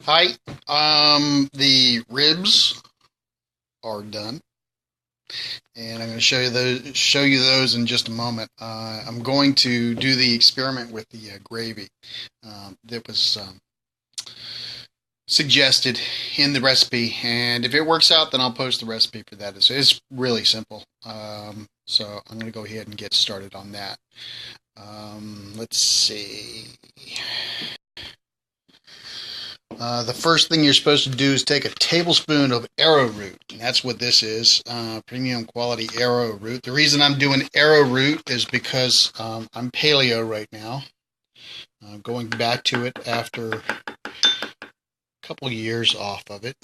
Hi. The ribs are done, and I'm going to show you those in just a moment. I'm going to do the experiment with the gravy that was suggested in the recipe, and if it works out, then I'll post the recipe for that. It's really simple. So I'm going to go ahead and get started on that. Let's see. The first thing you're supposed to do is take a tablespoon of arrowroot, and that's what this is, premium quality arrowroot. The reason I'm doing arrowroot is because I'm paleo right now. I'm going back to it after a couple years off of it.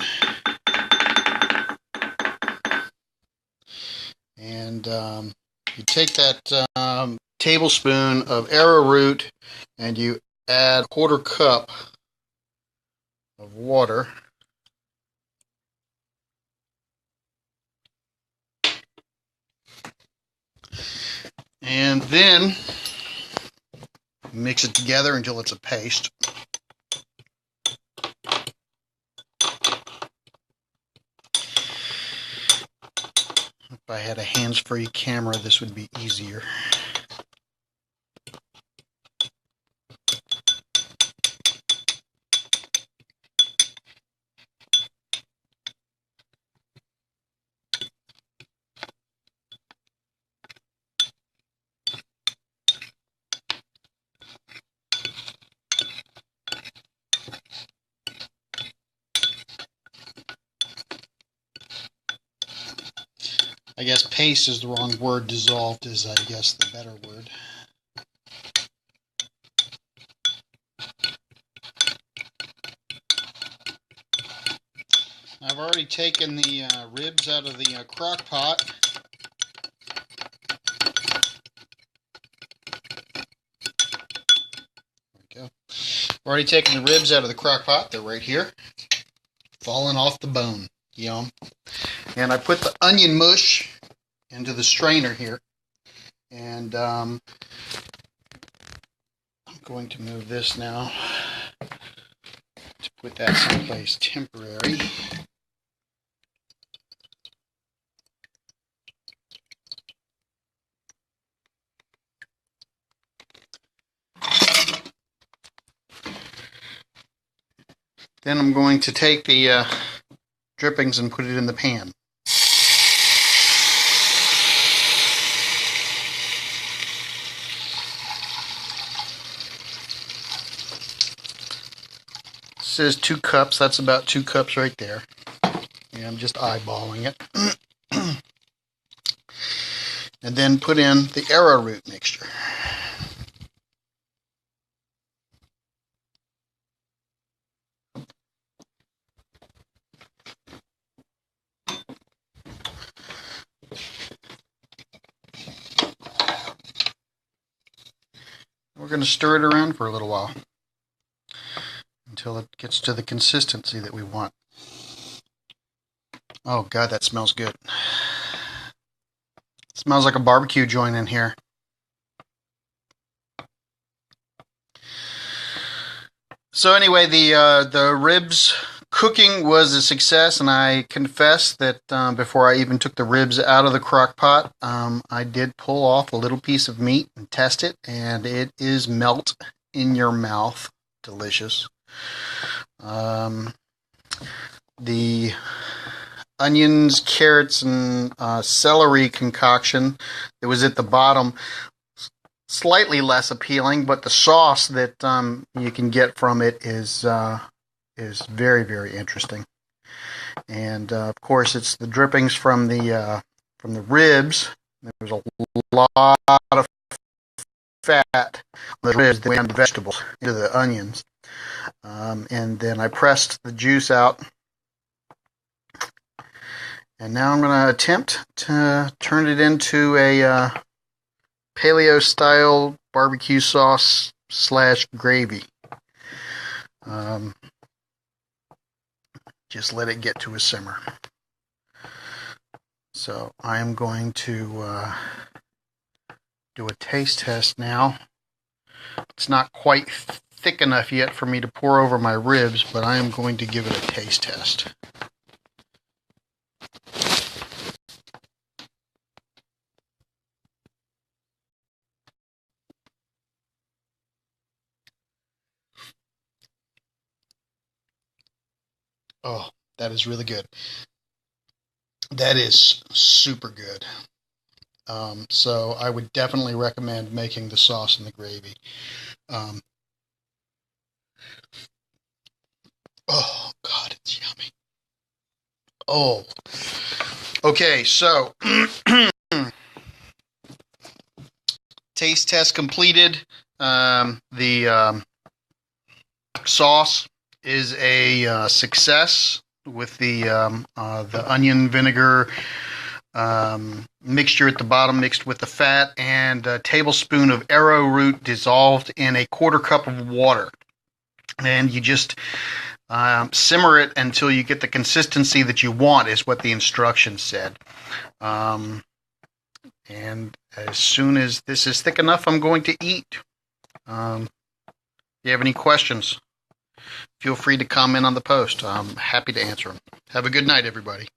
And you take that tablespoon of arrowroot and you add a 1/4 cup of water. And then mix it together until it's a paste. If I had a hands-free camera, this would be easier. I guess paste is the wrong word. Dissolved is, I guess, the better word. I've already taken the ribs out of the crock pot. There we go. I've already taken the ribs out of the crock pot. They're right here. Falling off the bone. Yum. And I put the onion mush into the strainer here. And I'm going to move this now to put that someplace temporary. Then I'm going to take the drippings and put it in the pan. It says 2 cups. That's about 2 cups right there. And I'm just eyeballing it. And then put in the arrowroot mixture. We're going to stir it around for a little while until it gets to the consistency that we want. Oh God, that smells good. It smells like a barbecue joint in here. So anyway, the ribs cooking was a success, and I confess that before I even took the ribs out of the crock pot, I did pull off a little piece of meat and test it, and it is melt in your mouth. Delicious. The onions, carrots, and celery concoction that was at the bottom, slightly less appealing, but the sauce that you can get from it is very, very interesting. And of course, it's the drippings from the ribs. There's a lot of fat on the ribs that went into the vegetables, into the onions. And then I pressed the juice out. And now I'm going to attempt to turn it into a paleo style barbecue sauce / gravy. Just let it get to a simmer. So I'm going to do a taste test now. It's not quite thick enough yet for me to pour over my ribs, but I am going to give it a taste test. Oh, that is really good. That is super good. So I would definitely recommend making the sauce and the gravy. Oh, God, it's yummy. Oh, okay, so taste test completed. The sauce is a success with the onion vinegar mixture at the bottom mixed with the fat, and a tablespoon of arrowroot dissolved in a quarter cup of water. And you just simmer it until you get the consistency that you want, is what the instructions said. And as soon as this is thick enough, I'm going to eat. If you have any questions, feel free to comment on the post. I'm happy to answer them. Have a good night, everybody.